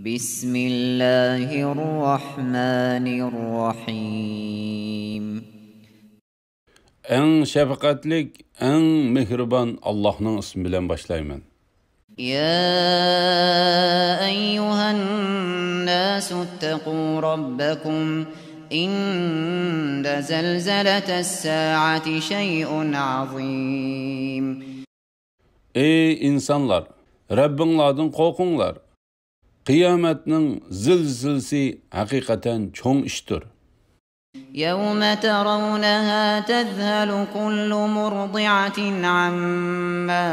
بسم الله الرحمن الرحيم. En şefkatlik, en mehriban Allah'ın ismiyle başlayman. يا أيها الناس اتقوا ربكم إن زلزلة الساعة شيء عظيم. Ey insanlar, Rabbinlardan korkunlar. Kıyametinin zilzilsi hakikaten çoğun iştir. يوم ترونها تذهل كل مرضعة عما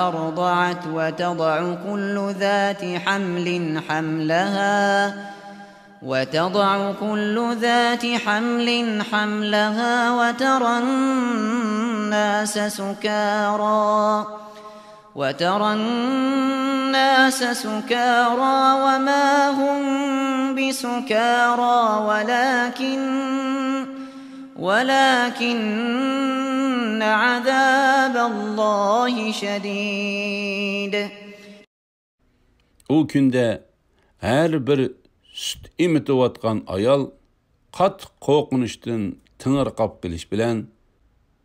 أرضعت وتضع كل ذات حمل حملها وترى الناس سكارى وما هم بسكارى ولكن عذاب الله شديد. O günde her bir süt imitivatkan ayal kat korkunuştan tınır kap geliş bilen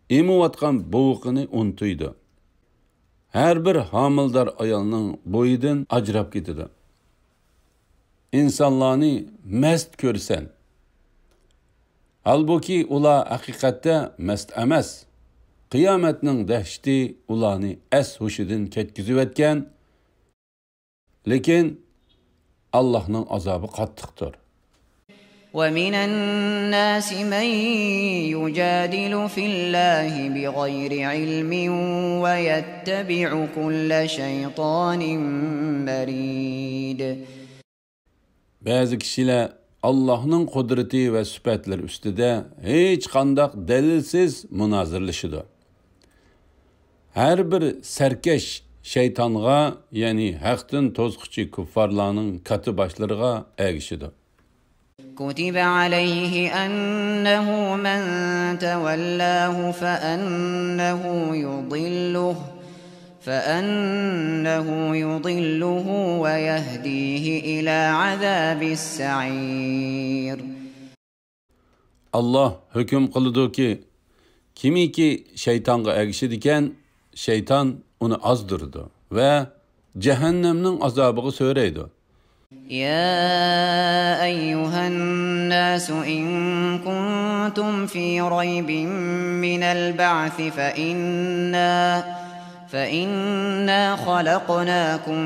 imivatkan boğukını untuydu. Her bir hamildar ayalının boyudan acırap gitidi. İnsanlarını mest görsen, halbuki ula hakikatte mest emas. Kıyametinin dehşeti ulanı es huşidin ketkizib etken, lekin Allah'ın azabı kattıktır. وَمِنَ النَّاسِ مَنْ يُجَادِلُ فِي اللَّهِ بِغَيْرِ عِلْمٍ وَيَتَّبِعُ كُلَّ شَيْطَانٍ مَرِيدٍ. Bazı kişiler Allah'ın kudreti ve sübetleri üstüde hiç kandak delilsiz münazirleşidir. Her bir serkeş şeytanğa, yani hak'tan tozquchi kuffarlarning katı başlarına ergişidir. كُتِبَ عَلَيْهِ أَنَّهُ مَنْ تَوَلَّاهُ فَأَنَّهُ يُضِلُّهُ وَيَهْدِيهِ إِلَى عَذَابِ السَّعِيرِ. Allah hüküm kılıdı ki, kimi ki şeytanga ergişidiken, şeytan onu azdırdı ve cehennemnin azabını söyleydi. يا أيها الناس إن كنتم في ريب من البعث فإنا خلقناكم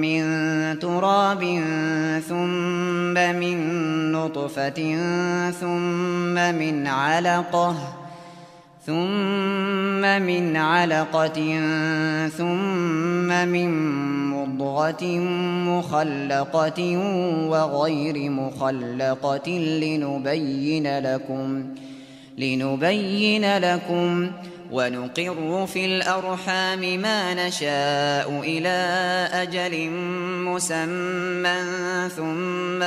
من تراب ثم من نطفة ثم من علقة ثم من مضغة مخلقة وغير مخلقة لنبين لكم ونقر في الأرحام ما نشاء إلى أجل مسمى ثم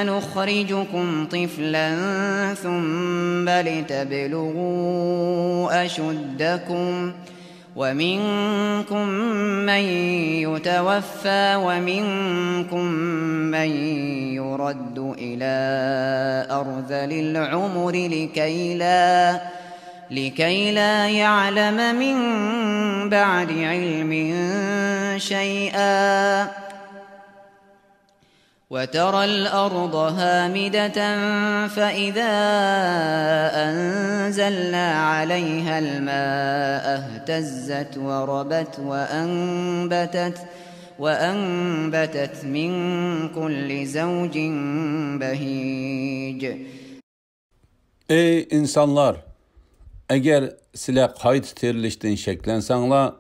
نخرجكم طفلا ثم لتبلغوا أشدكم ومنكم من يتوفى ومنكم من يرد إلى أرذل العمر لكي لا يعلم من بعد علم شيئا وترى الأرض هامدة فإذا أنزلنا عليها الماء اهتزت وربت وأنبتت من كل زوج بهيج. Ey insanlar! Eğer sizler qayt tirilishdan şeklensanlar,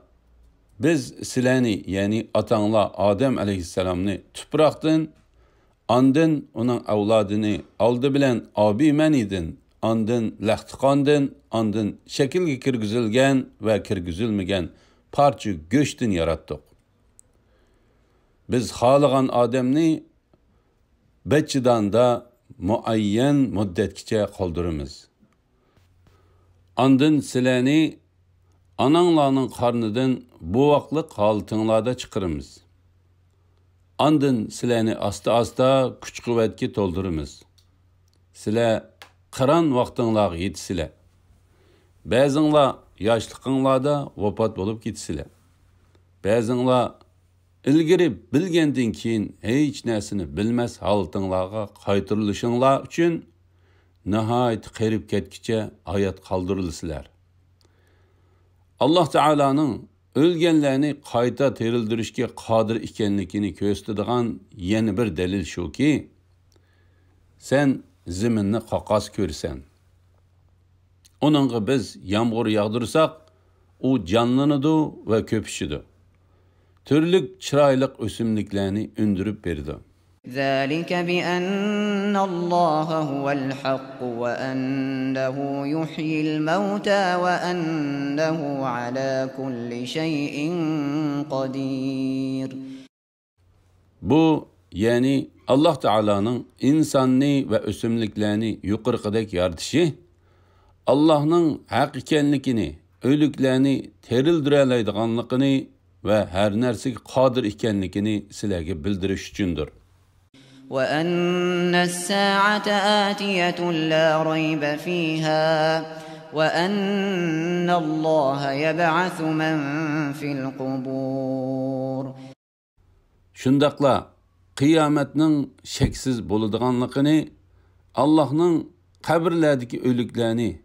biz sizlarni, yani atanlar Adem aleyhisselamni tuproqdan, andın onun avladını aldı bilen abi menidin, andın lahtiqandın, andın şekilge kirgizilgen ve kirgizilmegen parça göçtün yarattık. Biz xalıgan Ademni beçidan da muayyen müddetkice kaldırımız. Andın sileni ananglarning qarnidan buvaqliq holatinglarda chiqirimiz. Andın sizlarni asta-asta kuch-quvvatga to'ldiramiz. Sizlar qiron vaqtinglarga yetisizlar. Ba'zinglar yoshliqinglarda vafot bo'lib ketisizlar. Ba'zinglar ilgari bilgandan keyin hech narsani bilmas holatinglarga qaytarilishinglar uchun nihoyat qarib ketkicha hayot qoldirilsizlar. Alloh taolaning o'lganlarni qayta tirildirishga qodir ekanligini ko'rsatadigan yana bir dalil shuki, sen zaminni qoqos ko'rsan. Onunğa biz yağmur yağdırsak, o canlanıdı ve köpüşüdü. Türlük çıraylık ösümlüklerini ündürüp verdi. ذلك بأن الله هو الحق وأنه يحيي الموتى وأنه على كل شيء قدير. Bu yani Allah Teala'nın insanni ve ösümlüklerini yukarıdaki yaratışı, Allah'ın hak ekenlikini, ölüklerini terildirelaydiganlıkını ve her nerseki kadir ekenlikini sizlerge bildiriş üçündür. وَأَنَّ السَّاعَةَ آتِيَةٌ لَا رَيْبَ فِيهَا وَأَنَّ اللّٰهَ يَبْعَثُ مَنْ فِي الْقُبُورِ. Şundakla kıyametinin şeksiz boluduğanlıkını, Allah'ın kabirlerdeki ölüklerini,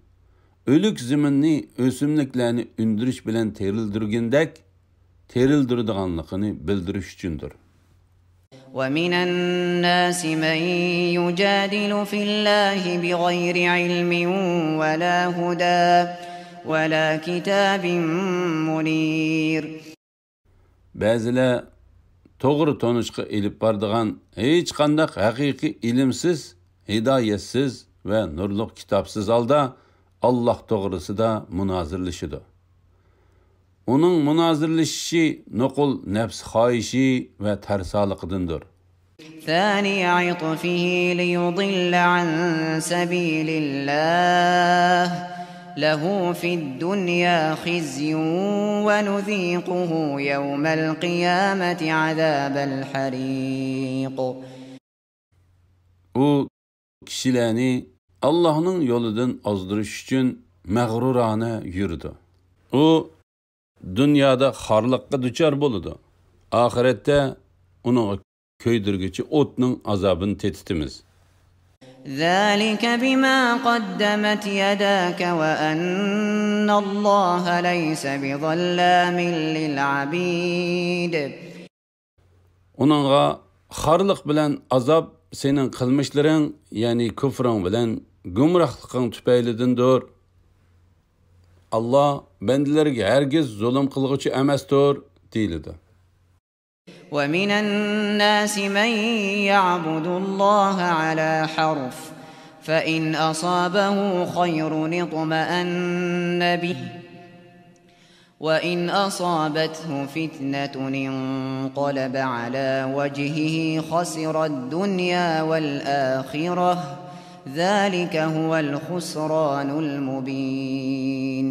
ölük ziminni, ösümlüklerini ündürüş bilen terildirgindek, terildirdiğanlıkını bildiriş üçündür. وَمِنَ النَّاسِ مَنْ يُجَادِلُ فِي اللّٰهِ بِغَيْرِ عِلْمٍ وَلَا هُدًى وَلَا كِتَابٍ مُنِيرٍ. Bazılar doğru tonuşqa elip bardığan hiç qandaq haqiqi ilimsiz, hidayetsiz ve nurluq kitapsız halda Allah doğrusu da münazirleşidir. Onun münazirleşişi nokul nefs xahişi ve tersalıqıdındır. ثاني عطفه ليضل عن سبيل الله له في الدنيا خزي ونذيقه يوم القيامة عذاب الحريق. O kişilerini Allah'ın yolundan azdırış için mağrurane yürüdü. O dünyada xarlıqqa duçar boludu. Ahirette onun köydürgüçü otның azabını tetitimiz. ذَلِكَ بِمَا قَدَّمَتْ يَدَاكَ وَأَنَّ اللّٰهَ لَيْسَ بِظَلَّامٍ لِلْعَبِيدِ. Onunğa xarlıq bilen azab senin kılmışların, yani küfrün bilen gümrahlıqın tüpeylidindir. Allah bendilerge hergiz zulüm kılgıcı emasdır deyildi. وَمِنَ النَّاسِ مَنْ يَعْبُدُ اللّٰهَ عَلَى حَرْفٍ فَإِنْ أَصَابَهُ خَيْرٌ اطْمَأَنَّ بِهِ وَإِنْ أَصَابَتْهُ فِتْنَةٌ انقَلَبَ عَلَى وَجْهِهِ خَسِرَ الدُّنْيَا وَالْآخِرَةَ ذَلِكَ هُوَ الْخُسْرَانُ الْمُبِينُ.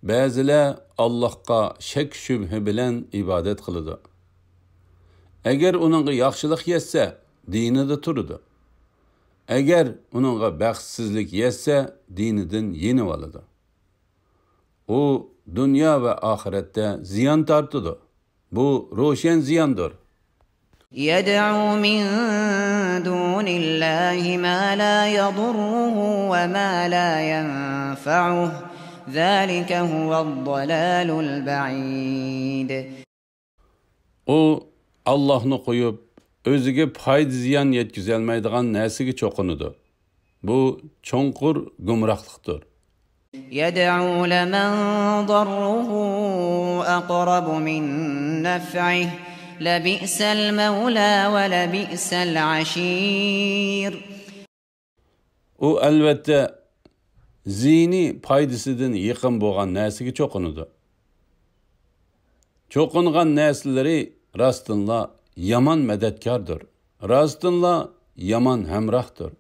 Bazılar Allah'a şek şübhe bilen ibadet kılıdı. Eğer onunla yaxşılık yetse, dinide turudu. Eğer onunla baxtsizlik yetse, dinidin yeni valıdı. O, dünya ve ahirette ziyan tartıdı. Bu, roşen ziyandır. يَدْعُو مِنْ دُونِ اللّٰهِ مَا لَا يَضُرُّهُ وَمَا لَا يَنْفَعُهُ ذَٰلِكَ هُوَ الضَّلَالُ الْبَعِيدُ. O, Allah'ını koyup, özüge paydı ziyan yetküzelmeydiğen nesigi çokunudu. Bu, çonkur gümrahlıktır. يَدْعُو لَمَنْ ضَرُّهُ أَقْرَبُ مِنْ نَفْعِهِ لَبِئْسَ الْمَوْلَى وَلَبِئْسَ الْعَشِيرُ. O elbette zini paydısıdın yıkın boğan nesigi çokunudu. Çokungan nesilleri rastınla yaman medetkardır. Rastınla yaman hemrahtır.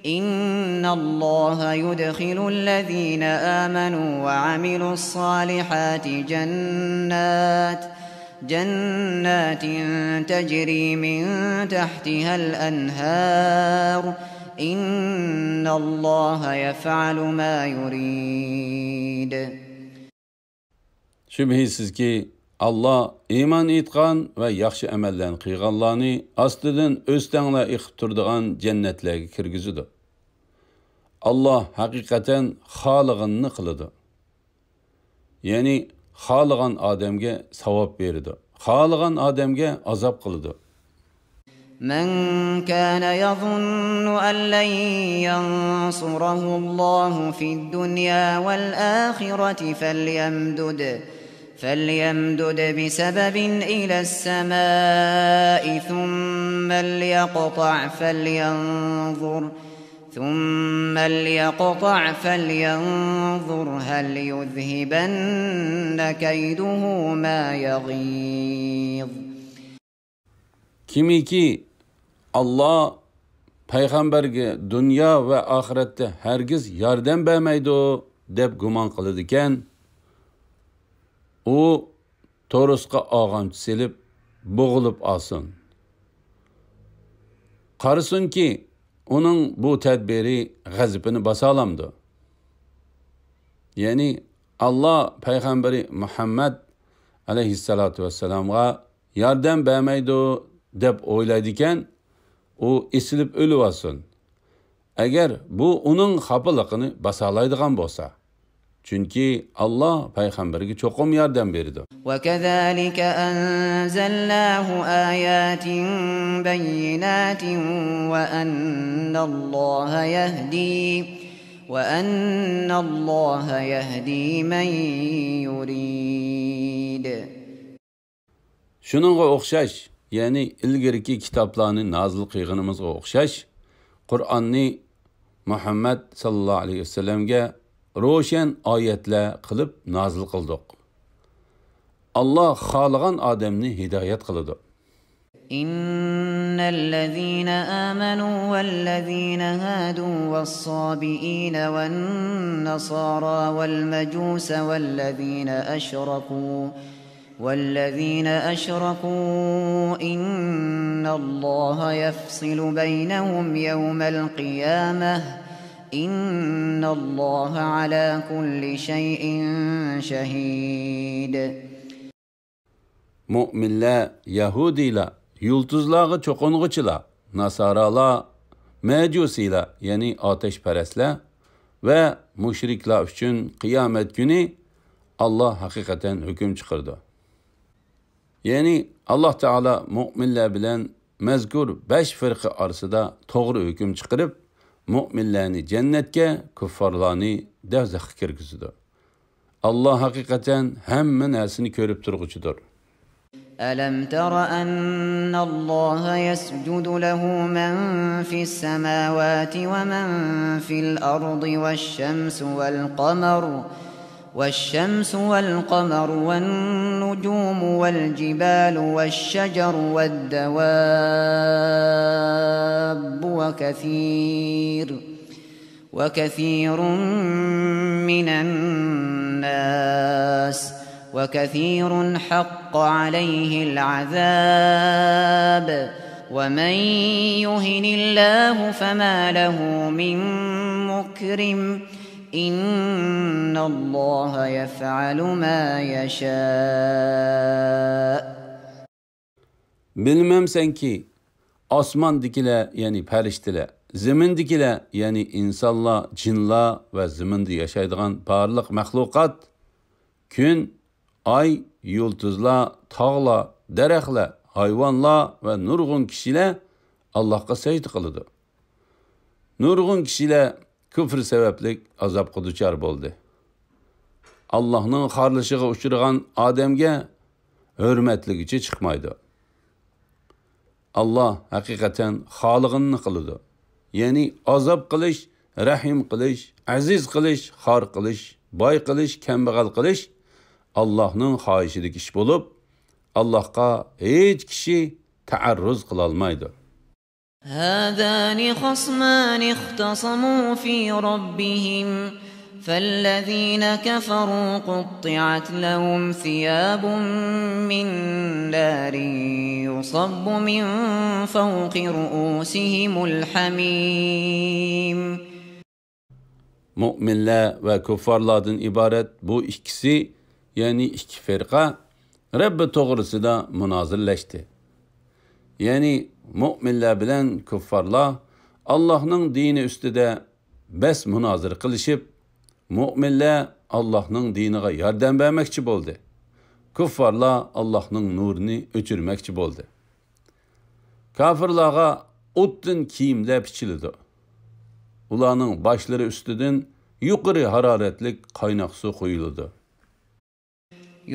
إن الله يدخل الذين آمنوا وعملوا الصالحات جنات تجري من تحتها الأنهار إن الله يفعل ما يريد. Şübhisiz ki Allah iman etgan ve yaxşı amallarni qilganlarni ostidan o'stanglar iqib turadigan jannatlarga kirgizadi. Allah haqiqatan xohlaganini qiladi. Ya'ni xohlagan odamga savob beradi. Xohlagan odamga azob qiladi. من كان يظن أن لن ينصره الله في الدنيا والآخرة فليمدد بسبب إلى السماء ثم ليقطع فلينظر هل يذهبن كيده ما يغيظ. Kimiki Allah payg'ambarga dunyo va oxiratda hargiz yordam bermaydi deb gumon qiladi ekan, u to'risqa og'amchi selib bo'g'ilib olsin. Qarasinki uning bu tadbiri g'azabini basa olamdi. Ya'ni Allah payg'ambari Muhammad alayhissalatu vassalamga yordam bermaydi deb o'ylaydi ekan, u esilib o'lib olsin. Agar bu uning xafaligini basa oladigan bo'lsa, chunki Allah payg'ambariga cho'qim yordam berdi. وَكَذَلِكَ أَنزَلْنَاهُ آيَاتٍ بَيِّنَاتٍ وَأَنَّ اللَّهَ يَهْدِي مَن يُرِيدُ. Shuningga o'xshash, ya'ni ilgirki kitoblarni nozil qilganimizga o'xshash, Qur'onni Muhammad sallallohu alayhi vasallamga ro'shan oyatlar qilib nozil qildik. Allah xohlagan odamni hidoyat qiladi. إن الذين آمنوا والذين هادوا والصابئين والنصارى والمجوس والذين أشركوا إن الله يفصل بينهم يوم القيامة إن الله على كل شيء شهيد. Mu'minlar, Yahudiler, yıldızlarga çoqunğuçilar, Nasaralar, Mecusiler, yani ateşperestler ve müşrikler üçün kıyamet günü Allah hakikaten hüküm çıkardı. Yani Allah Teala mu'minler bilen mezkur 5 fırkı arasında doğru hüküm çıkarıp mu'minlerini cennetke, kuffarlarını devzakı kirgizdi. Allah hakikaten hemen ersini körüp durgucudur. ألم تر أن الله يسجد له من في السماوات ومن في الأرض والشمس والقمر والنجوم والجبال والشجر والدواب وكثير من الناس وكثير حق عليه العذاب ومن يهن الله فما له من مكرم إن الله يفعل ما يشاء. Bilmem sen ki osmondagilar yani farishtalar, zamindagilar yani insonlar, jinlar va zaminda yashaydigan barliq maxluqot, kun, ay, yulduzlar, tog'lar, daraxtlar, hayvonlar va nurg'un kishilar Allohga sajda qiladi. Nurg'un kishilar kufr sababli azobga duchor bo'ldi. Allohning xorlashiga uchragan odamga hurmatligicha chiqmaydi. Allah haqiqatan xolig'ini qiladi. Ya'ni azob qilish, rahim qilish, aziz qilish, xor qilish, boy qilish, kambag'al qilish Allohning xohishidagi ish bo'lib, Allohga hech kishi ta'arruz qila olmaydi. هذان خصمان اختصموا في ربهم فالذين كفروا قطعت لهم ثياب من نار يصب من فوق رؤوسهم الحميم. Müminler ve kuffarlardan ibaret bu ikisi, yani iki firqa Rabbi to'g'risida munozirlashdi. Yani müminler bilen kuffarlar Allah'ның dini ustida bes munozir qilishib, müminler Allah'ның diniga yordam bermoqchi bo'ldi. Kuffarlar Allah'ның nurini o'chirmoqchi bo'ldi. Kafirlarga o'tdan kiyimlar bichildi. Ularning boshlari ustidan yuqori haroratlik qaynoq suv quyildi.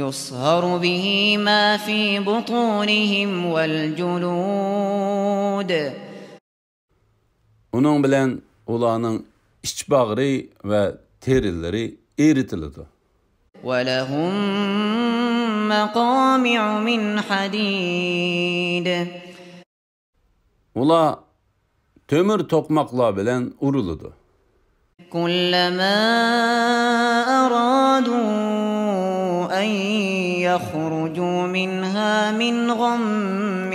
يصهر به ما في بطونهم والجلود. Onun bilan ularning iç bag'ri va terileri eritildi. وَلَهُمْ مَقَامِعُ مِنْ حَدِيدٍ. Ular tömür tokmaklar bilan urildi. كُلَّمَا أَرَادُوا أَنْ يَخْرُجُوا مِنْهَا مِنْ غَمٍّ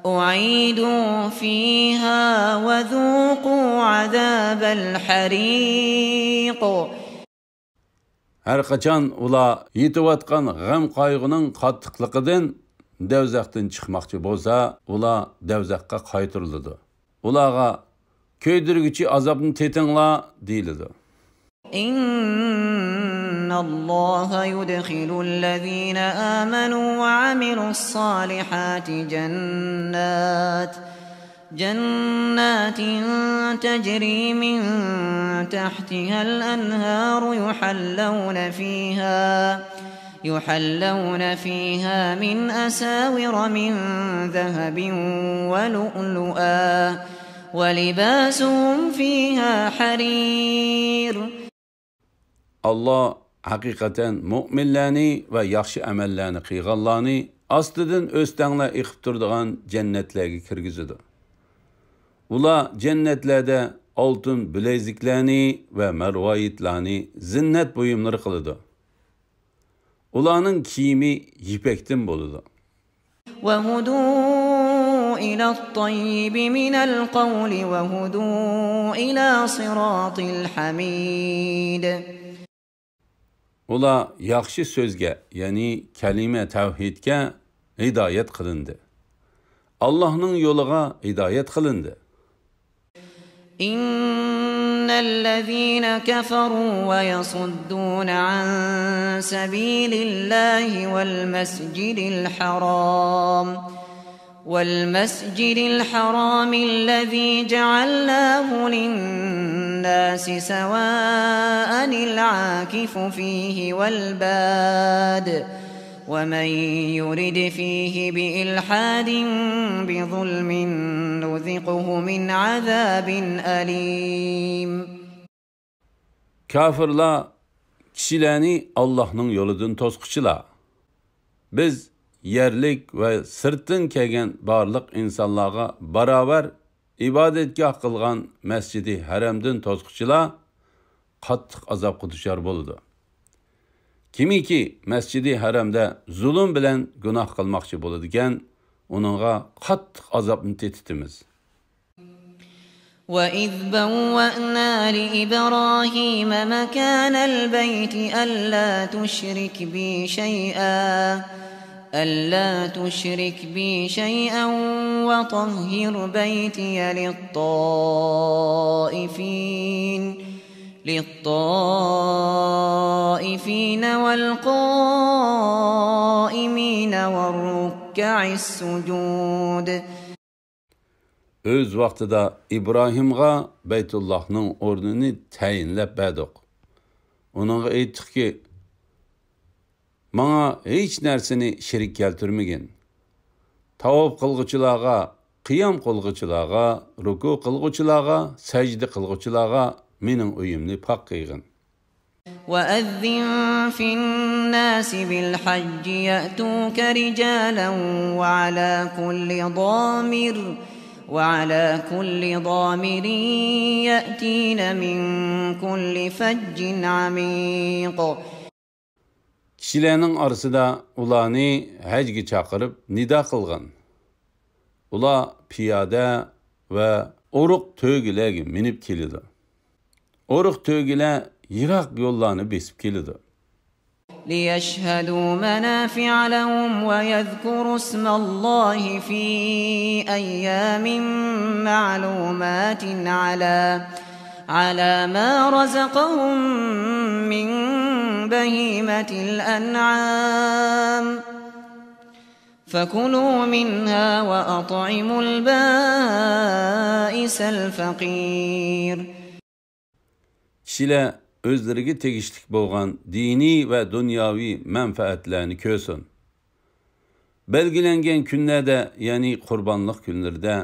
أُعِيدُوا فِيهَا وَذُوقُوا عَذَابَ الْحَرِيقِ. Her kaçan ular yetivatkan gam qaygının qattiqligidan devzaqdan chiqmoqchi bo'lsa, ular devzaqqa qaytirildi. Ularga köydirgichi azobni tetinglar deyildi. إن الله يدخل الذين آمنوا وعملوا الصالحات جنات تجري من تحتها الأنهار يحلون فيها من أساور من ذهب ولؤلؤا ولباسهم فيها حرير. Allah hakikaten müminlerini ve yaxşı amellerini qilganlarni ostidan o'stanglar iqib turadigan jannatlarga kirgizadi. Ular jannatlarda oltin bileziklarni va marvoyitlarni zinnat buyumlari qiladi. Ularning kiyimi yipakdan bo'ladi. وهدوا إلى الطيب من القول وهدوا إلى صراط الحميد. Ular yaxshi so'zga, ya'ni kalima tavhidga hidoyat qilindi. Allohning yo'liga hidoyat qilindi. إن الذين كفروا ويصدون عن سبيل الله والمسجد الحرام الذي جعلناه للناس سواء العاكف فيه والباد ومن يرد فيه بإلحاد بظلم نذقه من عذاب أليم. Kafirlar kishilarni Allohning yo'lidan to'squchilar. Biz yerlik va sirtdan kelgan barliq insonlarga barobar ibodatgoh qilgan masjidi haramdan to'squchilar qattiq azobga duchor bo'ldi. Kimiki masjidi haramda zulm bilan gunoh qilmoqchi bo'ladigan, uningga qattiq azobni tetitimiz. وَإِذْ بَوَّأْنَا لِإِبْرَاهِيمَ مَكَانَ الْبَيْتِ أَلَّا تُشْرِكْ بِي شَيْئًا وَطَهِّرْ بَيْتِيَ للطائفين والقائمين والركع السجود. Öz vaqtida İbrahimga Beytullahning o'rnini tayinlab berdik. Uningga aytdikki, "Menga hech narsani shirik keltirmagin. Tavob qilg'uchilarga, qiyam qilg'uchilarga, ruku qilg'uchilarga, sajda qilg'uchilarga mening uyimni pok qilgin." وَأَذِّن فِي الناس بالحج يأتوك رجالا وعلى كل ضامر يأتين من كل فج عميق. Kişilerning arasida ularni hajga chaqirib nido qilgan. Ular piyoda va o'riq to'gilarga minib keladi. O'riq to'gilar yiroq yo'llarni besib keladi. ليشهدوا منافع لهم ويذكروا اسم الله في أيام معلومات على ما رزقهم من بهيمة الأنعام فكلوا منها وأطعموا البائس الفقير. Kişiler özleriga tegishlik bo'lgan diniy va dunyoviy manfaatlarni ko'rsin. Belgilangan kunlarda, ya'ni qurbonlik kunlarida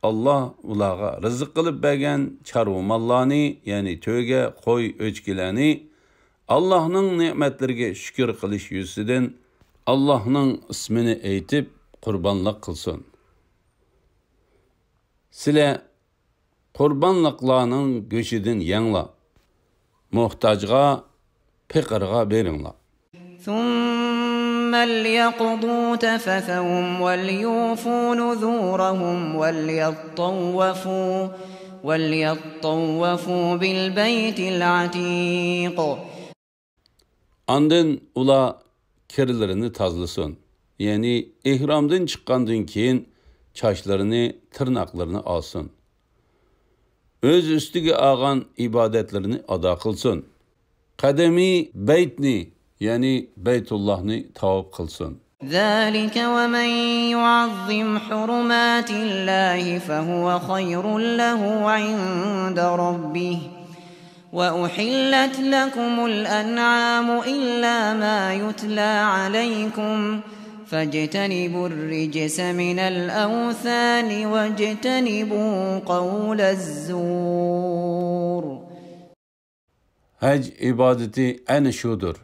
Alloh ularga rizq qilib bergan chorva mollarni, ya'ni to'ga, qo'y, o'chkilarni Allohning ne'matlariga shukr qilish yuzidan Allohning ismini aytib qurbonlik qilsin. Sizlar qurbonliqlarning go'shidan yanglar. Muhtajga, pekirga beringlar. ثم ليقضوا تفثهم وليوفوا نذورهم وليطوفوا بالبيت العتيق. Andın ula kirlerini tazlısın. Yani ihramdan çıkkandan keyin çaşlarını, tırnaklarını alsın. Öz üstüge ağan ibadetlerini ada kılsın. Kademi beytni, yani Beytullah'ni tavaf kılsın. ذلك ومن يعظم حرمات الله فهو خير له عند ربه وأحلت لكم الأنعام إلا ما يتلى عليكم فاجتنبوا الرجس من الأوثان واجتنبوا قول الزور. Hac ibadeti en şudur.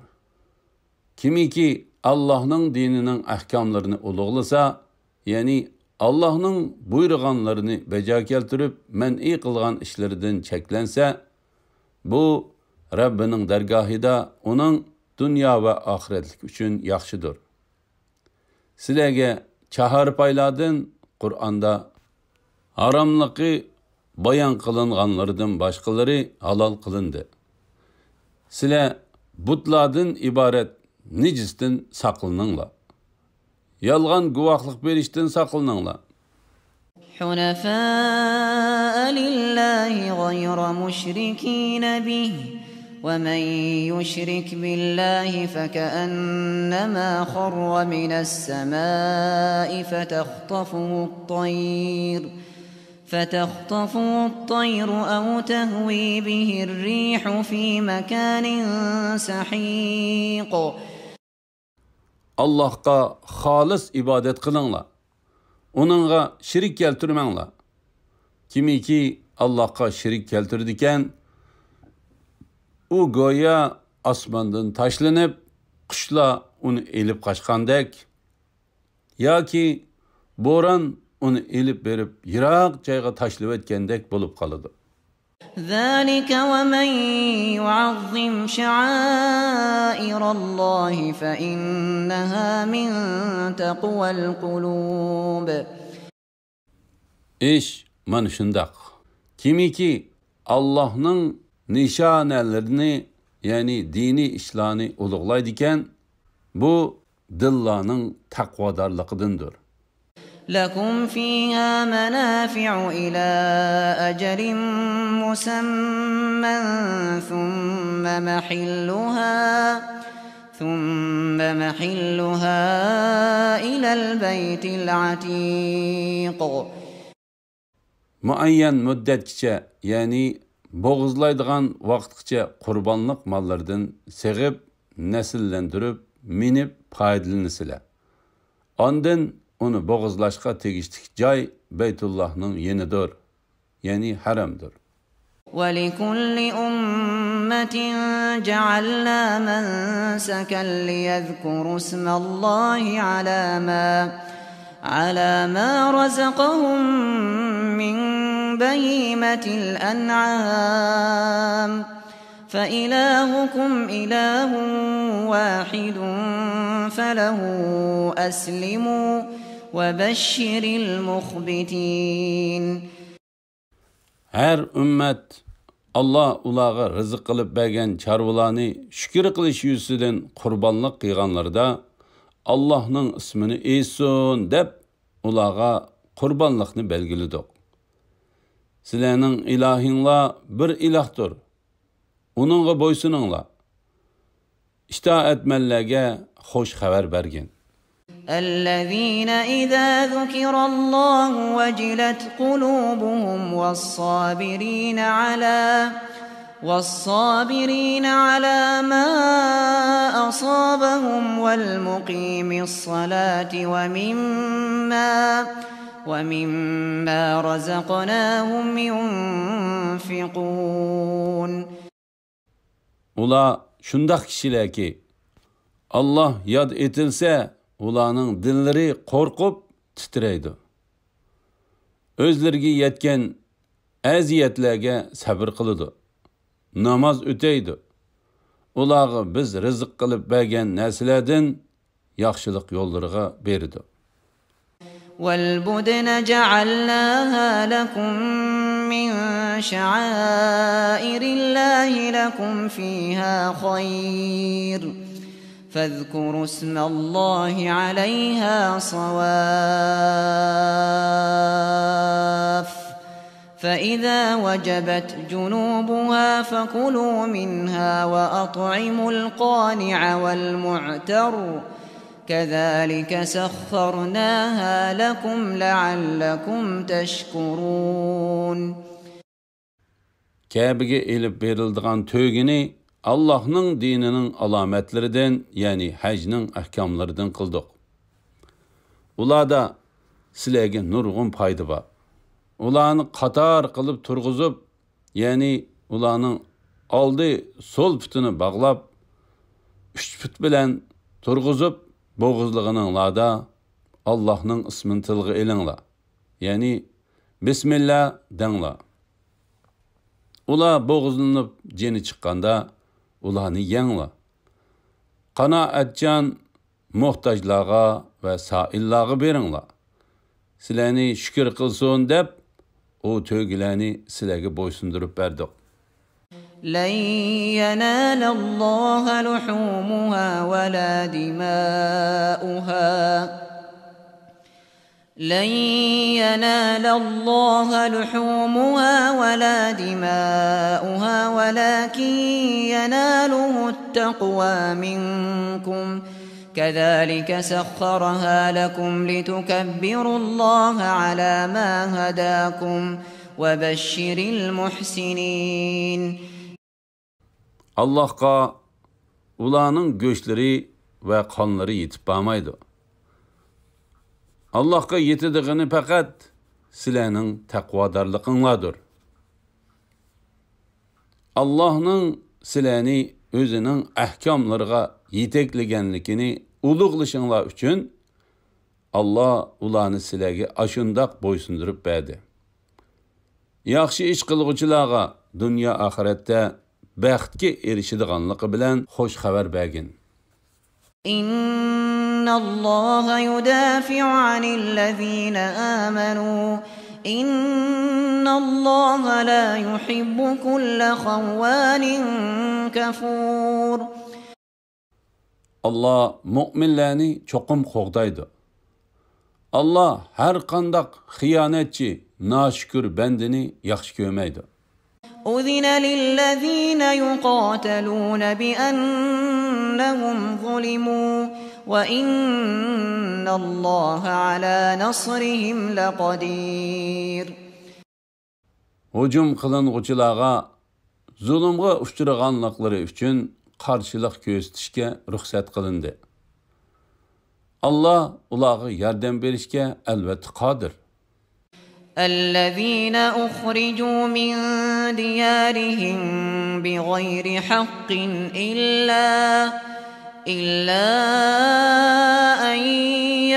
Kimi ki Allah'ın dininin ahkamlarını uluglasa, yani Allah'ın buyurganlarını beca keltirip men'i kılgan işlerden çeklense, bu Rabbinin dergahida onun dünya ve ahiretlik üçün yaxşıdır. Sizlerge çahar payladın Kur'an'da haramlıqı bayan kılınganlardan başkaları halal kılındı. Sizler butladın ibaret nicisten saklanınla. Yalgan guvaklık berişten saklanınla. حنفاء لله غير مشركين به ومن يشرك بالله فكأنما خر من السماء فتخطفه الطير أو تهوي به الريح في مكان سحيق. Allah'a halis ibadet kılınla. Onunla şirik keltirmengla. Kimi ki Allah'a şirik keltirdiken, o goya asmandan taşlanıp, kuşla onu elip kaçkandek, ya ki boran onu elip verip yirak cayga taşlıp etkendek bulup kalıdı. ذلك ومن يعظم شعائر الله فإنها من تقوى القلوب. İş man şundak. Kimi ki Allah'ın nişanelerini, yani dini işlerini uluglaydiken, bu dillarının takvadarlıkıdındır. لكم فيها منافع إلى أجل مسمى ثم محلها إلى البيت العتيق. Muayyen müddetçe, yani boğuzlaydıgan vaxtçe kurbanlık mallardan seğip, nesillendirip, minip paydalanısılar. Ondan onu boğuzlaşqa tegishlik joy Beytullah'ның yenidir, yani haramdir. وَلِكُلِّ أُمَّةٍ جعلنا منسكا ليذكروا اسم الله على ما رزقهم من بهيمة الأنعام فإلهكم إله واحد فله أسلموا وبشر المخبتين. Her ümmet Allah ulağa rızık kılıp bergen çarvılarını şükür kılış yüzüden kurbanlık kıyganlarda Allah'ın ismini eysun dep ulağa kurbanlıkını belgilidik. Sizlerinin ilahinla bir ilahdır. Onunla boysununla. İşte etmellerge hoş haber bergin. الذين إذا ذكر الله وجلت قلوبهم والصابرين على ما أصابهم والمقيم الصلاة ومما رزقناهم ينفقون. Ula şundak kişiler ki Allah yad etilse ulanın dilleri korkup titreydi. Özlerge yetken eziyetlerge sabır kılıdı. Namaz öteydi. Ulağı biz rızık kılıp bergen neslerden yaxşılık yollarına berdi. وَالْبُدْنَ جَعَلْنَاهَا لَكُمْ مِنْ شَعَائِرِ اللَّهِ لَكُمْ فِيهَا خَيْرٌ فاذكروا اسم الله عليها صواف فإذا وجبت جنوبها فكلوا منها وأطعموا القانع والمعتر كذلك سخرناها لكم لعلكم تشكرون. Kabe'ge elip verildiğin tögini Allah'ın dininin alametlerinden, yani hacның ahkamlarından kıldık. Ulada sizlerge nurgun paydı var. Ulanı qatar kılıp turguzup, yani ulanın aldı sol pütünü bağlap, üç püt bilen turguzup, boğuzluğunun lada Allah'ın ismin tılgı elinla, yani Bismillah denla. Ula boğuzlanıp ceni çıkkanda, ulanı yenla. Qanaatcan muhtajlağa ve saillağı berinla. Sileni şükür kılsın dep, o tögüleni silegi boysundurup berdik. لن ينال الله لحومها ولا دماؤها لن ينال الله لحومها ولا دماؤها ولكن يناله التقوى منكم كذلك سخرها لكم لتكبروا الله على ما هداكم وبشر المحسنين. Allah'a ulanın göçleri ve kanları yetip bağmaydı. Allah'a yetidiğini fakat silenin takvadarlıqınladır. Allah'ın sileni özünün ahkamlarına yetekligenlikini uluqlışınla üçün Allah ulanı silegi aşındak boysundurup berdi. Yaxşı iş qılğıçılağa dünya ahirette bəxtki erişidiğanlıqı bilen hoş xəbər bəgin. İnnallaha yudafi'u anillezine amanu. İnnallaha la yuhibbu kulle xavvanin kafur. Allah müminlerini çokum qoğdaydı. Allah her qandaq xiyanetçi, naşükür bendini yaxşı kömeydi. أذن للذين يقاتلون بأنهم ظلموا وإن الله على نصرهم لقدير. Hücum qılınğıçılağa zulümge uçturğanlıqları üçün qarşılıq göstişke ruxsat qılındı. Allah ulağı yardım berişke elbette qadir. الذين أخرجوا من ديارهم بغير حق إلا أن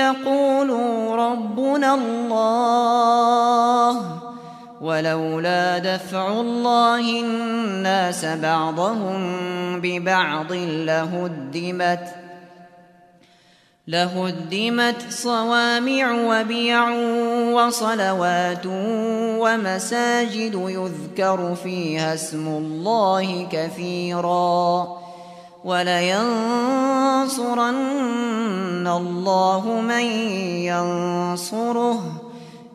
يقولوا ربنا الله ولولا دفع الله الناس بعضهم ببعض لهدمت صوامع وبيع وصلوات ومساجد يذكر فيها اسم الله كثيرا ولينصرن الله من ينصره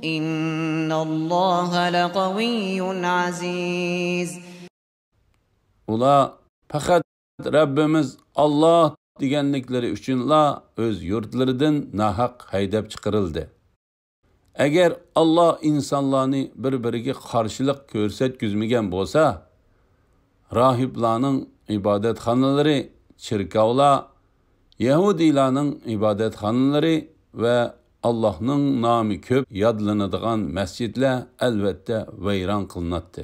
إن الله لقوي عزيز. Ula faqat Rabbimiz Allah deganliklari uchunla o'z yurtlaridan nahaq haydab chiqarildi. Agar Allah insonlarni bir-biriga qarshilik ko'rsatkizmagan bo'lsa, rahiblarning ibodatxonalari, chirkovlar, Yahudiylarning ibodatxonalari va Allohning nomi ko'p yodlanadigan masjidlar albatta vayron qilinadi.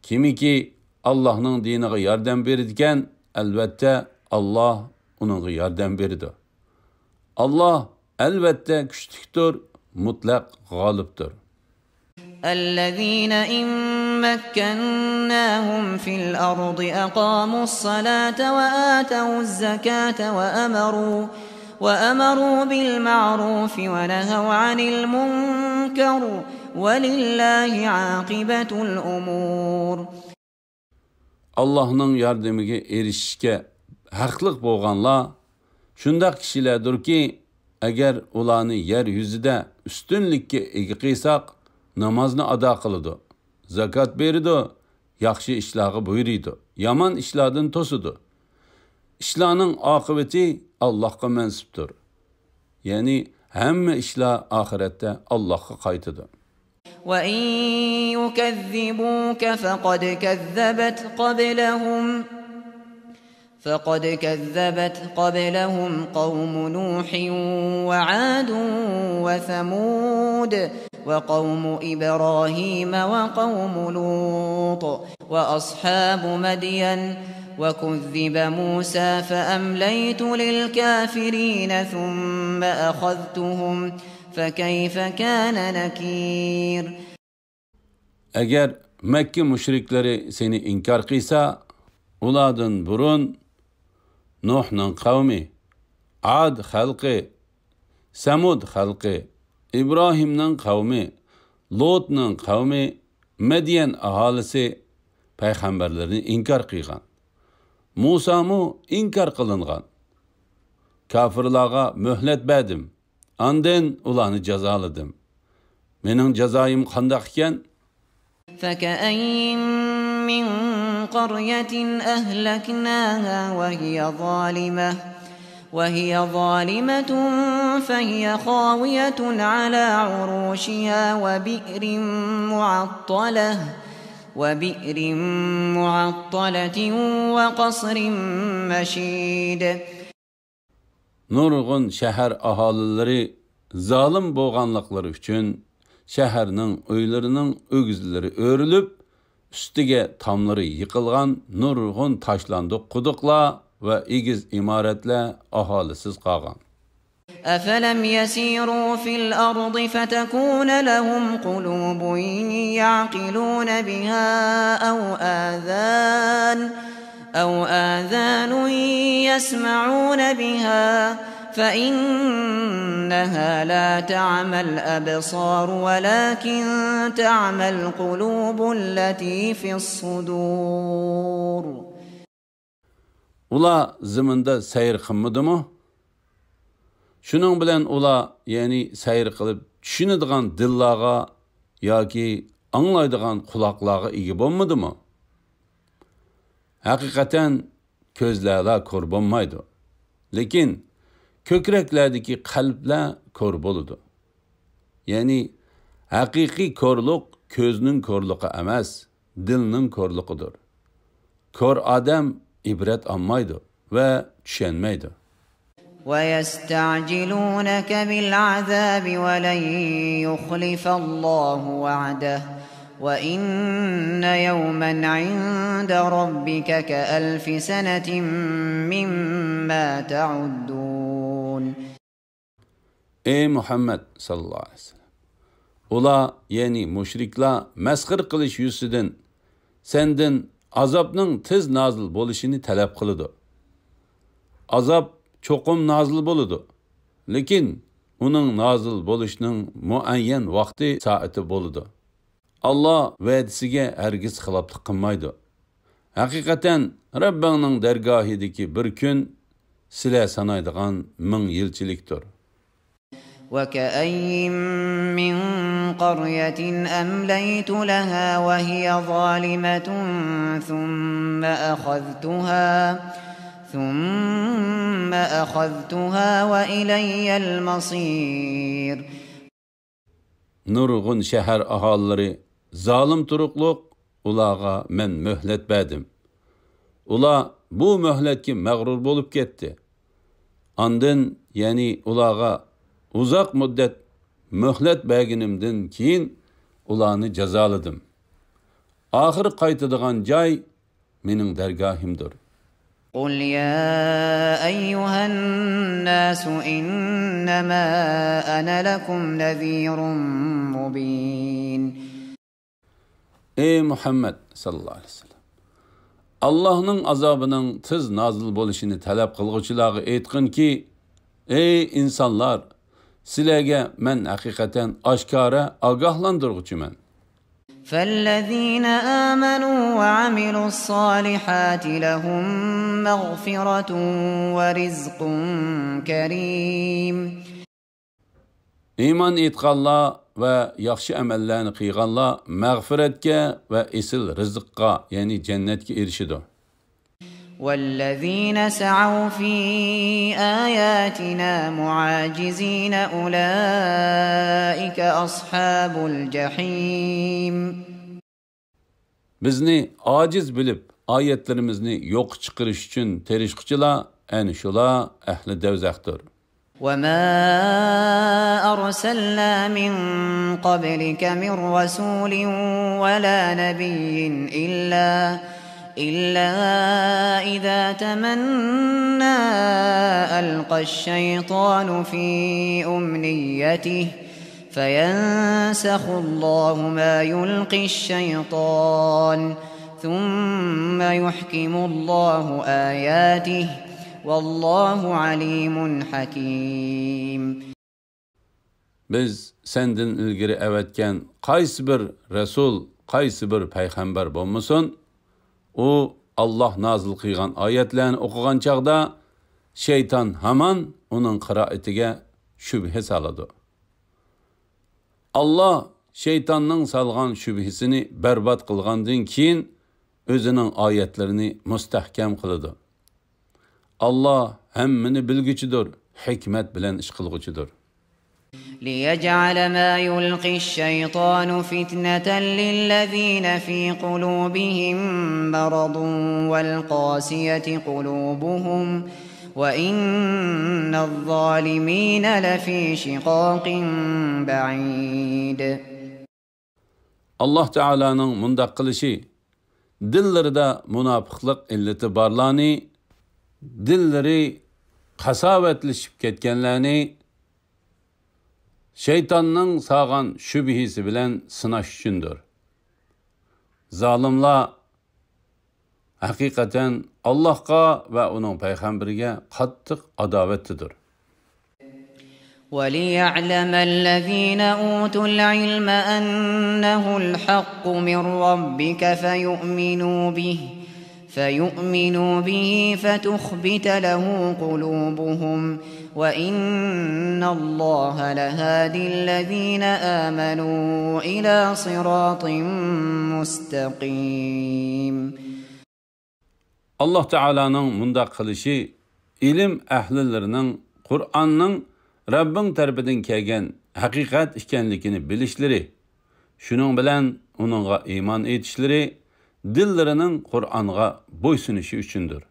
Kimiki Allohning diniga yordam beradigan, albatta Allah uningga yordam berdi. Allah albatta kuchlidir, mutlaq g'olibdir. الذين إن مكناهم في الأرض أقاموا الصلاة وآتوا الزكاة وأمروا بالمعروف ونهوا عن المنكر ولله عاقبة الأمور. Allah'ın yardımıga erişishga haqliq bo'lganlar shunday kishilardirki, agar ularni yer yuzida ustunlikka ega qilsak, namozni ado qiladi, zakot beradi, yaxshi ishlarga buyuradi, yomon ishlardan to'sidi. Ishlarning oqibati Allohga mansubdir. Ya'ni hamma ishlar oxiratda Allohga qaytadi. وَإِن يُكَذِّبُوكَ فقد كذبت قبلهم قوم نوح وعاد وثمود وقوم إبراهيم وقوم لوط وأصحاب مدين وكذب موسى فأمليت للكافرين ثم أخذتهم فكيف كان نكير. Agar Mekke müşrikleri seni inkar qilsa, ulardan burun Nuh'ning qavmi, Ad xalqi, Samud xalqi, İbrahimning qavmi, Lotning qavmi, Madyan aholisi payg'ambarlarni inkar qilgan. Musa mu inkar qilingan. Kafirlarga muhlat berdim. Ondan ularni jazoladim. Mening jazoyim qanday ekan? فكأين من قرية أهلكناها وهي ظالمة فهي خاوية على عروشها وبئر معطلة وقصر مشيد. Nurg'un shahar aholileri zalim bo'lganliklari uchun shaharning uylarining o'gizlari o'rilib, ustiga tomlari yiqilgan nurg'un tashlandiq quduqlar va egiz imoratlar aholisiz qolgan. أفلم يسيروا في الأرض فتكون لهم قلوب يعقلون بها أو آذان يسمعون بها فإنها لا تعمى الأبصار ولكن تعمى القلوب التي في الصدور. Ular ziminde sayr qilmadimi? Shuning bilan ular, ya'ni sayr qilib tushunadigan dillarga yoki anglaydigan quloqlarga ega bo'lmadimi? Haqiqatan ko'zlarga ko'r bo'lmaydi. Lekin ko'kraklardagi qalblar ko'r bo'ladi. Ya'ni haqiqiy ko'rlik ko'zning ko'rligi emas, dilning ko'rligidir. Ko'r odam ibrat olmaydi va tushunmaydi. وَيَسْتَعْجِلُونَكَ بِالْعَذَابِ وَلَنْ يُخْلِفَ اللَّهُ وَعْدَهُ وَإِنَّ يَوْمًا عِندَ رَبِّكَ كَأَلْفِ سَنَةٍ مِّمَّا تَعُدُّونَ. Ey Muhammed sallallahu aleyhi ve sellem. Ula yani müşrikler mesxir qilish yusidan senden azobning tez nozil bo'lishini talab qiladi. Azob cho'qim nozil bo'ladi. Lekin uning nozil bo'lishining muayyan vaqti soati bo'ladi. Allah va'dasiga hargiz xiloflik qilmaydi. Haqiqatan Rabbingning dargohidagi bir kun sizlar sanaydigan 1000 yilchilikdir. وَكَأَيٍّ مِّن قَرْيَةٍ أَمْلَيْتُ لَهَا وَهِيَ ظَالِمَةٌ ثُمَّ أَخَذْتُهَا وَإِلَيَّ الْمَصِيرُ. Nurg'un shahar aholilari zolim turuqliq ularga men muhlat berdim. Ular bu muhlatga mag'rur bo'lib ketdi. Ondan ya'ni ularga uzoq muddat muhlat berganimdan keyin ularni jazoladim. Oxir qaytadigan joy mening dargohimdir. قُلْ يَا أَيُّهَا النَّاسُ إِنَّمَا أَنَا لَكُمْ نَذِيرٌ مُّبِينٌ. Ey Muhammed sallallahu aleyhi ve sellem. Allah'ның azabının tez nazil bo'lishini talab qilguvchilarga aytqinki, ey insonlar, sizlarga men haqiqatan oshkora ogohlantiruvchiman. فَالَّذِينَ آمَنُوا وَعَمِلُوا الصَّالِحَاتِ لَهُم مَّغْفِرَةٌ وَرِزْقٌ كَرِيمٌ. İman etqanlar ve yaxshi amallarni qilganlar mag'firatga ve esil rizqqa, ya'ni jannatga erishadi. وَالَّذِينَ سَعَوْا فِي آيَاتِنَا مُعَاجِزِينَ أُولَٰئِكَ أَصْحَابُ الْجَحِيمِ. Bizni aciz bilib ayetlerimizni yok çıkırış için terişkiçiler, yani şular ehli devzakdır. وَمَا أَرْسَلْنَا مِن قَبْلِكَ مِن رَّسُولٍ وَلَا نَبِيٍّ إِلَّا إِذَا تَمَنَّى أَلْقَى الشَّيْطَانُ فِي أُمْنِيَّتِهِ فَيَنسَخُ اللَّهُ مَا يُلْقِي الشَّيْطَانُ ثُمَّ يُحْكِمُ اللَّهُ آيَاتِهِ وَاللَّهُ عَلِيمٌ حَكِيمٌ. Biz senden ilgiri evetken qaysi bir Resul, qaysi bir peygamber bo'lmasin, o Allah nazil qilgan oyatlarni o'qigan chaqda şeytan hamon uning qiroatiga shubha soladi. Allah şeytanning salgan shubhisini barbod qilgandan keyin o'zining oyatlarini mustahkam qiladi. Allah hammani bilguchidir, hikmat bilan ish qilguchidir. لِيَجْعَلَ مَا يُلْقِي الشَّيْطَانُ فِتْنَةً لِّلَّذِينَ فِي قُلُوبِهِم مَّرَضٌ وَالْقَاسِيَةِ قُلُوبُهُمْ وَإِنَّ الظَّالِمِينَ لَفِي شِقَاقٍ بَعِيدٍ. Allah Teala'nın mundaq qilishi dillarida munofiqlik illati borlarni, dillari qasovatlashib ketganlarni şeytanning sağan şübhisi bilen sınaş üçündür. Zalimlar hakikaten Allah'a ve onun peygamberiga qattiq adovatlidir. وَلِيَعْلَمَ الَّذِينَ أُوتُوا الْعِلْمَ أَنَّهُ الْحَقُّ مِنْ رَبِّكَ فَيُؤْمِنُوا بِهِ فَتُخْبِتَ لَهُ قُلُوبُهُمْ وَإِنَّ اللَّهَ لَهَادِي الَّذِينَ آمَنُوا إِلَى صِرَاطٍ مُسْتَقِيمٍ. Allah Teala'nın mundaq qilishi ilim ahlilarının Qur'onning Rabbing tarafidan kelgan haqiqat ekanligini bilishleri, shuning bilan uningga iymon etishlari, dillarining Qur'onga bo'ysunishi uchundir.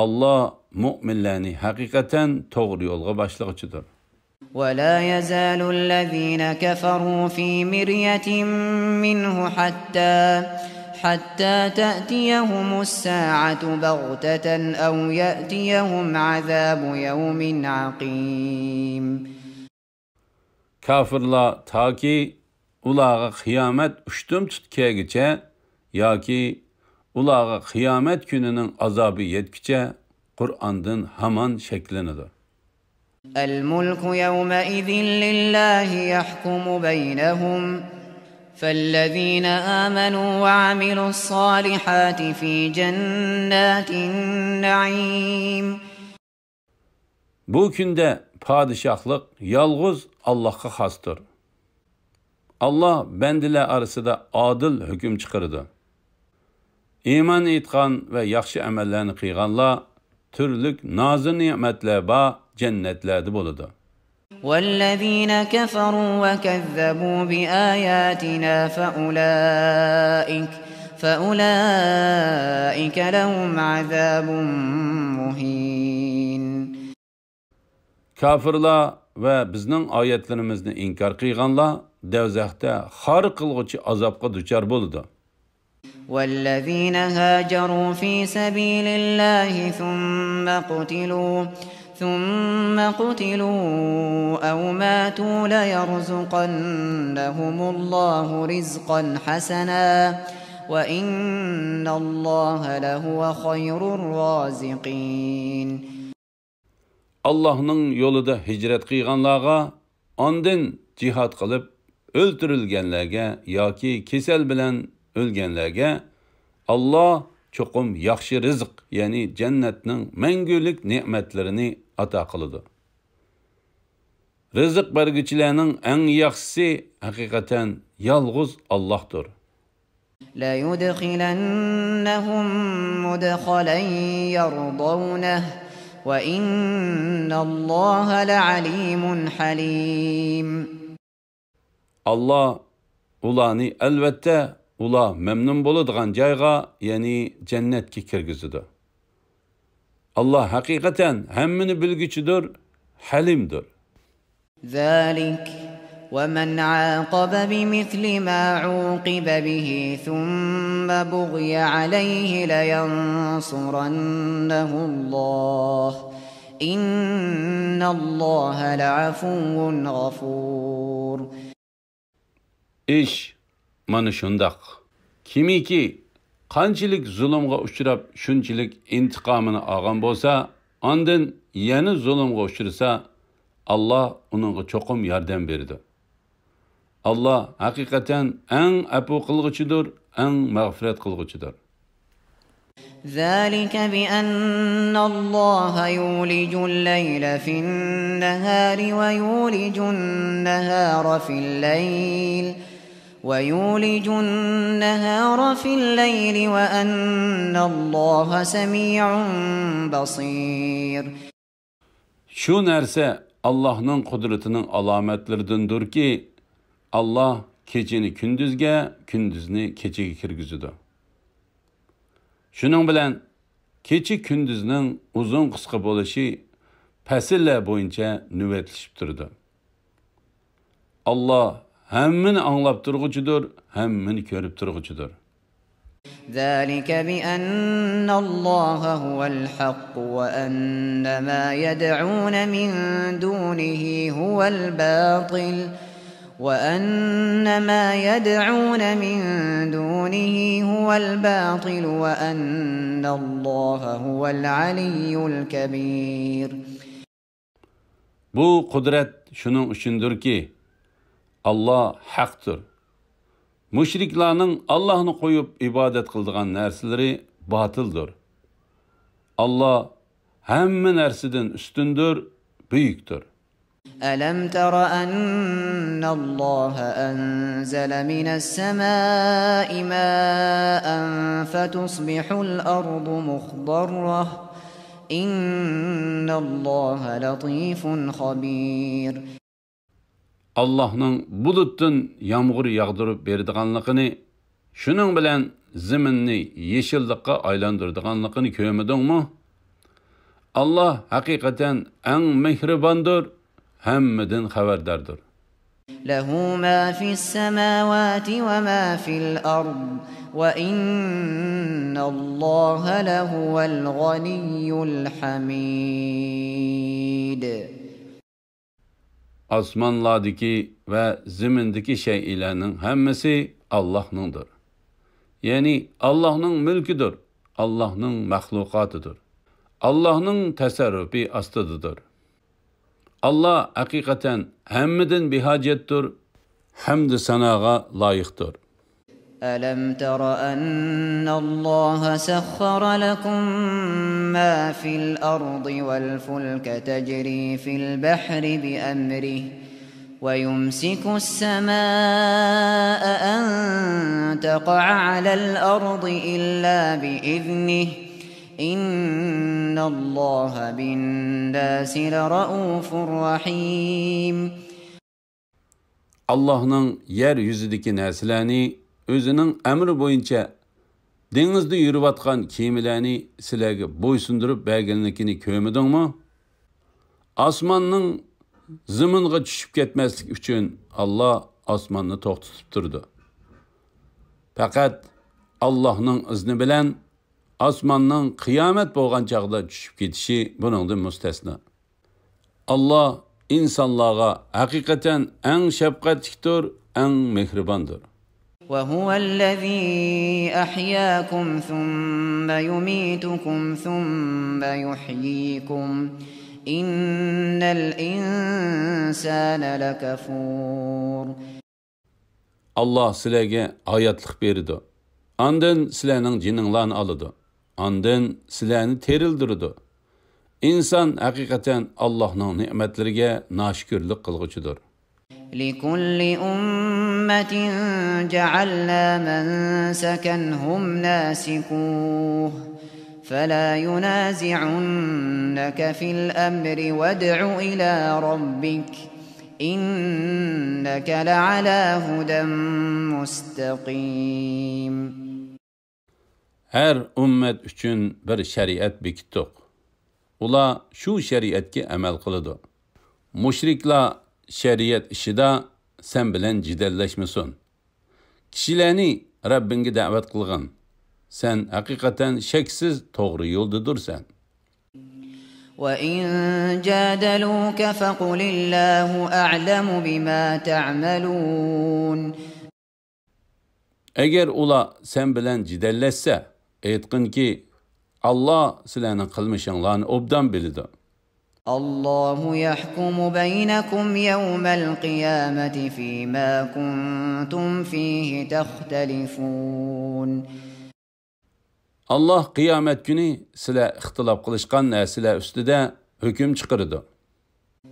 Allah mu'minlarni haqiqatan to'g'ri yo'lga boshlovchidir. ولا يزال الذين كفروا في مرية منه حتى تأتيهم الساعة بغتة أو يأتيهم عذاب يوم عقيم. Kafirlar ta ki ulağa kıyamet uçtum tutkegiçe yoki ulağa kıyamet gününün azabı yetkiçe Kur'an'dan haman şeklenidir. الملك يومئذ لله يحكم بينهم فالذين آمنوا وعملوا الصالحات في جنات النعيم. Bu günde padişahlık yalğız Allah'a xastır. Allah bendiler arasında adil hüküm çıkardı. İman etgan ve yaxşı amellerini qıyğanlar türlük nazır nimetler ba cennetlerde boludu. والذين كفروا وكذبوا بآياتنا فأولئك لهم عذاب مهين. Kafirlar ve bizning oyatlarimizni inkar qilganlar devzaqda xor qilg'uchi azobga duchor bo'ldi. والذين هاجروا في سبيل الله ثم قتلوا أو ماتوا ليرزقنهم الله رزقا حسنا وإن الله لهو خير الرازقين. Allah'ın yolida hicret qilganlarga, ondan jihad qilib o'ltirilganlarga yoki kesal bilan o'lganlarga Allah cho'qim yaxshi rizq, ya'ni jannatning mangulik ne'matlarini ato qiladi. Rizq berguchilarning eng yaxshisi haqiqatan yolg'iz Allohdir. لا يدخلنهم مدخلا يرضونه وإن الله لعليم حليم. Allah ularni albatta ular memnun bo'ladigan joyga, ya'ni jannatga kirgizadi. Allah haqiqatan hammani bilguchidir, halimdir. ذلك ومن عاقب بمثل ما عوقب به ثم بغي عليه لينصرنه الله إن الله لعفو غفور. İş mana şundaq. Kimiki qanchalik zulmga uchrab shunchalik intiqomini olgan bo'lsa, ondan yana zulmga uchrasa, Allah uningga cho'qim yordam berdi. Allah haqiqatan eng afu qilg'uchidir, eng mag'firat qilg'uchidir. ذلك بأن الله يولج الليل في النهار ويولج النهار في الليل وأن الله سميع بصير. Şu narsa Allah'ın kudretinin alametlerindendir ki Allah keçini gündüzge, gündüzni keçige kirgizidi. Şunun bilen keçi gündüzning uzun qisqa bo'lishi fasiller boyunca nöbetlashib turdi. Allah hammani anglab turg'uchidir, hammani ko'rib turg'uchidir. ذلك بأن الله هو الحق وأن ما يدعون من دونه هو الباطل وأن الله هو العلي الكبير. Bu kudret şunun üçündür ki Allah haktır. Müşriklarning Allah'ını koyup ibadet kıldığan nerseleri batıldır. Allah hamma narsadan üstündür, büyüktür. ألم تر أن الله أنزل من السماء ماء فتصبح الأرض مخضرة إن الله لطيف خبير. Allah'ın bulutun yağmur yağdırıp berdiğanlığını, şunun bilen zeminni yeşillikka aylandırdıqanlığını görmedin mi? Allah hakikaten en mehribandır, hammadan xabardardır. له ما في السماوات وما في الأرض وإن الله لهو الغني الحميد. Osmonlardagi va zimindagi shaylarning hammasi Allohningdir. Ya'ni Allohning mulkidir, Allohning mahluqotidir. Allohning tasarrufi ostidadir. Allah haqiqatan hammadan behojatdir, hamd sanoga loyiqdir. ألم تر أن الله سخر لكم ما في الأرض والفلك تجري في البحر بأمره ويمسك السماء أن تقع على الأرض إلا بإذنه إن الله بالناس لرؤوف رحيم. Allah'ның yer yüzüdeki narsalarni özünün emri boyunca denizde yürüp atkan kemilarni sizlarga bo'ysundirib berganligini ko'rmadingmi? Osmonning ziminga tushib ketmaslik uchun Allah osmonni to'xtatib turdi. Faqat Allohning izni bilan osmonning qiyomat bo'lgan chaqda tushib ketishi buningdan mustasno. Allah insonlarga haqiqatan eng shafqatlidir, eng mehribondir. وهو الذي أحياكم ثم يميتكم ثم يحييكم إن الإنسان لكفور. Allah sizlarga hayotlik berdi. Ondan sizlarning jininglarni oladi. Ondan sizlarni terildirdi. İnsan haqiqatan Allohning ne'matlariga noshukirlik qilguchidir. لكل أمة جعلنا منسكا هم ناسكوه فلا ينازعنك في الأمر وادع إلى ربك إنك لعلى هدى مستقيم. Her ümmet üçün bir şeriat bekitdik. Ula şu şeriatga amal qiladi. Mushriklar şeriat ishida sen bilan jidallashmasin. Kishilarni Rabbinga da'vat qilgin. Sen haqiqatan shaksiz to'g'ri yo'ldadursan. وَإِن جَادَلُوكَ فَقُلِ اللَّهُ أَعْلَمُ بِمَا تَعْمَلُونَ. Agar ular sen bilan jidallashsa, aytqinki Allah sizlarning qilmishinglarni obdan biladi. الله يحكم بينكم يوم القيامة فيما كنتم فيه تختلفون. Allah qiyomat kuni sizlar ixtilof qilishgan narsalar ustida hukm chiqaradi.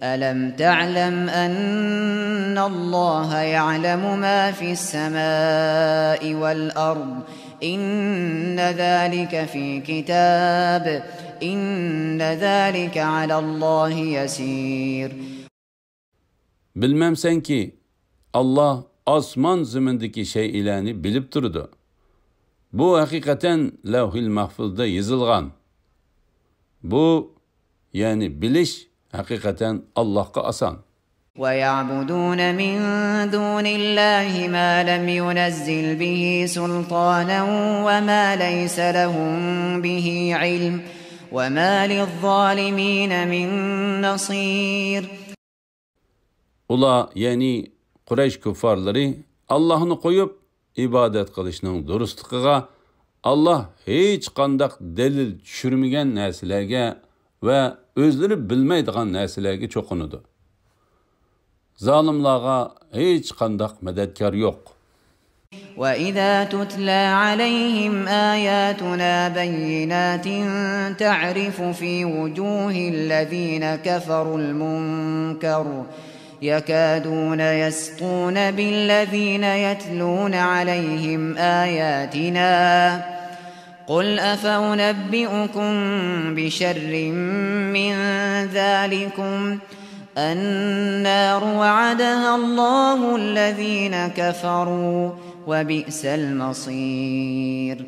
ألم تعلم أن الله يعلم ما في السماء والأرض إن ذلك في كتاب إن ذلك على الله يسير. Bilmemsen ki Allah osmon zimindagi shaylarni bilib turdi. Bu hakikaten Lavhil Mahfuzda yozilgan. Bu yani bilish hakikaten Allah'a asan. وَيَعْبُدُونَ مِن دُونِ اللَّهِ مَا لَمْ يُنَزِّلْ بِهِ سُلْطَانًا وَمَا لَيْسَ لَهُم بِهِ عِلْمٌ وَمَا لِلظَّالِمِينَ مِن نَصِيرٍ. Ula yani Quraysh kuffarları Allah'ını koyup ibadet qilishning durustligiga Allah hech qandaq delil tushirmagan narsalarga va o'zlari bilmaydigan narsalarga cho'qinadi. Zalimlarga hech qandaq madadkor yo'q. وَإِذَا تُتْلَى عَلَيْهِمْ آيَاتُنَا بَيِّنَاتٍ تَعْرِفُ فِي وُجُوهِ الَّذِينَ كَفَرُوا الْمُنكَرَ يَكَادُونَ يَسْطُونَ بِالَّذِينَ يَتْلُونَ عَلَيْهِمْ آيَاتِنَا قُلْ أَفَأُنَبِّئُكُم بِشَرٍّ مِّن ذَلِكُمْ النَّارُ وَعَدَهَا اللَّهُ الَّذِينَ كَفَرُوا وَبِئْسَ الْمَصِيرُ.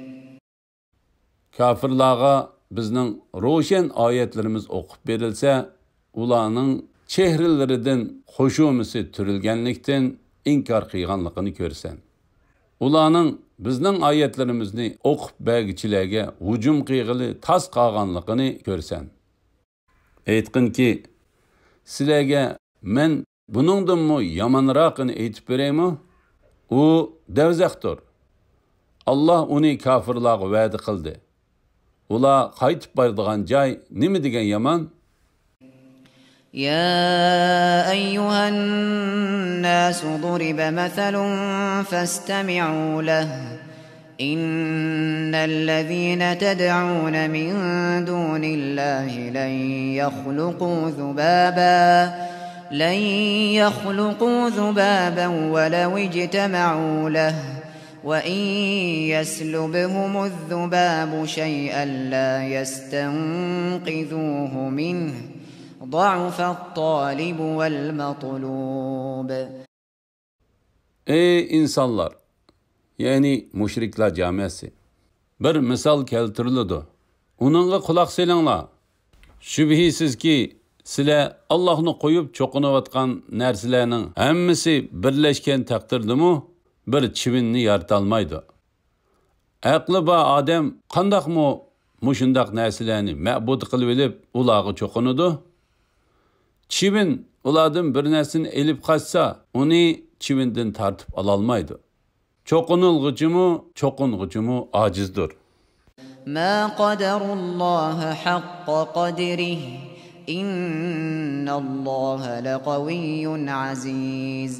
Kafirlarga bizning ro'shan oyatlarimiz o'qib berilsa, ularning chehralaridan xushumisi turilganlikdan inkor qilganligini ko'rsan. Ularning bizning oyatlarimizni o'qib bergichilarga hujum qilg'ili tas qolganligini ko'rsan. Aytqinki, sizlarga men buningdanmi yomonroqini aytib beraymi? U davzaqdir. Allah uni kafirlarga va'da qildi. Ular qaytib boradigan joy nima degan yomon? يا أيها الناس ضرب مثل فاستمعوا له إن الذين تدعون من دون الله لن يخلقوا ذبابا ولو اجتمعوا له وإن يسلبهم الذباب شيئا لا يستنقذوه منه ضعف الطالب والمطلوب. Ey insanlar, yani müşrikler camiası, bir misal keltirildi. Onunla kulak selinglar. Şübhisiz ki sizler Allah'ını koyup çoqunuvatgan narsalarning hammasi birleşken takdirdimi bir chivinni yaratolmaydi. Aqli bor odam qandaqmi mushundaq narsalarni ma'bud qilib olib ularga cho'qinadi? Chivin ulardan bir narsani elib qochsa, uni chivindan tartib ololmaydi. Cho'qing'ichimi ojizdir. Ma qadarulloh haqqa qadrihi innalloha laqaviyyun aziz.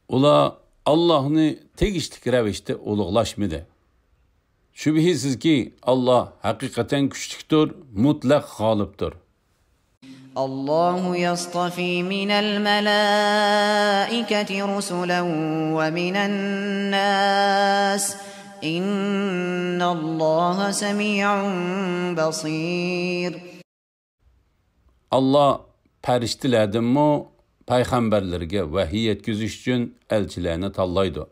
Ular Allah'ını tegishli ravishda ulug'lashmadi. Shubhisiz ki Allah haqiqatan kuchlidir, mutlaq g'olibdir. Allahu yastafi minal malaikati rusulan va minan nas innalloha sami'un basir. Allah farishtalardanmi payg'ambarlarga vahiy yetkazish uchun elchilarni tanlaydi.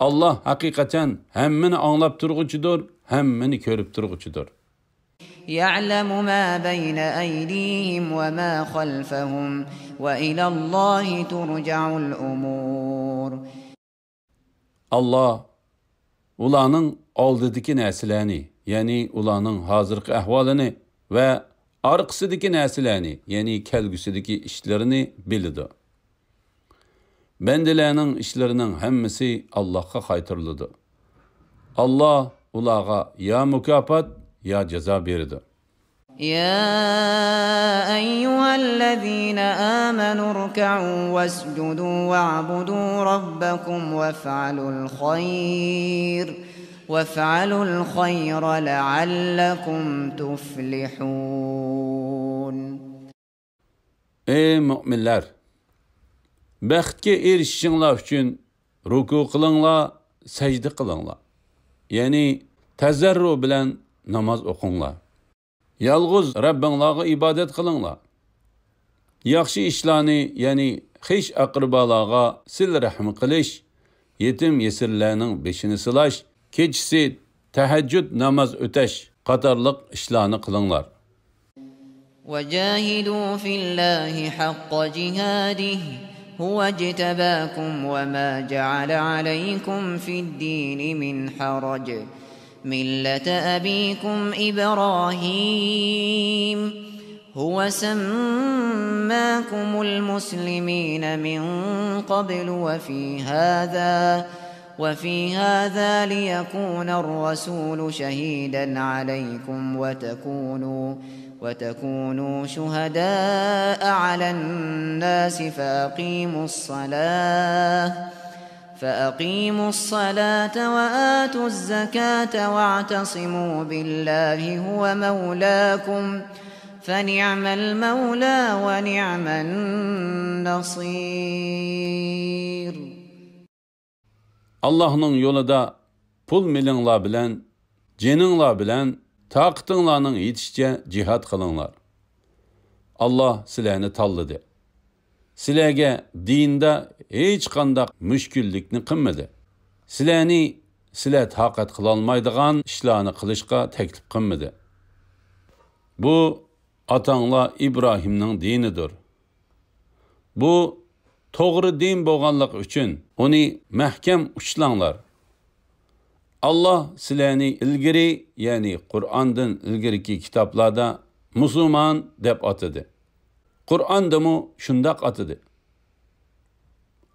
Allah haqiqatan hammani anglab turg'uchidir, hammani ko'rib turg'uchidir. Ya'lamu ma bayna aydihim va ma khalfahum va ilallohi turja'ul umur. Allah ularning oldidagi narsalarni, ya'ni ularning hozirgi ahvolini va arqasidagi narsalarni, ya'ni kelgusidagi ishlarini biladi. Bandalarning ishlarining hammasi Allohga qaytariladi. Allah ularga ya mukofot ya jazo beradi. Ya ayyuhallazina amanu ruk'u wasjudu wa'budu rabbakum وافعلوا الخير لعلكم تفلحون. Ey müminler! Baxtga erishishinglar uchun ruku qilinglar, sajda qilinglar. Ya'ni tazarru bilan namoz o'qinglar. Yolg'iz Rabbinglarga ibodat qilinglar. Yaxshi ishlarni, ya'ni xish aqribalarga sil rahm qilish, yetim yesirlarning beshini silash, kechisi tahajjud namoz o'tash qatorliq ishlarni qilinglar. وجاهدوا في الله حق جهاده هو اجتباكم وما جعل عليكم في الدين من حرج ملة أبيكم إبراهيم هو سماكم المسلمين من قبل وفي هذا ليكون الرسول شهيدا عليكم وتكونوا شهداء على الناس فأقيموا الصلاة وآتوا الزكاة واعتصموا بالله هو مولاكم فنعم المولى ونعم النصير. Allah'ın yolunda pul milinglar bilen, ceninglar bilen, taqatinglarning yetishcha jihad qilinglar. Allah sizlarni tanladi. Sizlarga dinda hech qanday mushkullikni qilmadi. Sizlar taqat qila olmaydigan ishlarni qilishga taklif qilmadi. Bu atanglar İbrahimning dinidir. Bu to'g'ri din bo'lganlik uchun uni mahkam ushlanglar. Allah sizlarni ilgari, ya'ni Qur'ondan ilgariki kitoblarda musulmon deb atadi. Qur'ondami shundoq atadi.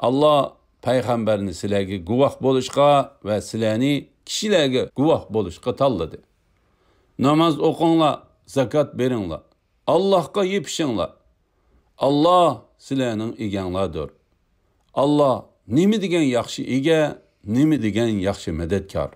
Allah payg'ambarni sizlarga guvoh bo'lishga va sizlarni kishilarga guvoh bo'lishga tanladi. Namoz o'qinglar, zakot beringlar. Allohga yepishinglar. Allah sizlarning eganglardir. Allah nima degan yaxshi ega, nima degan yaxshi madadkor.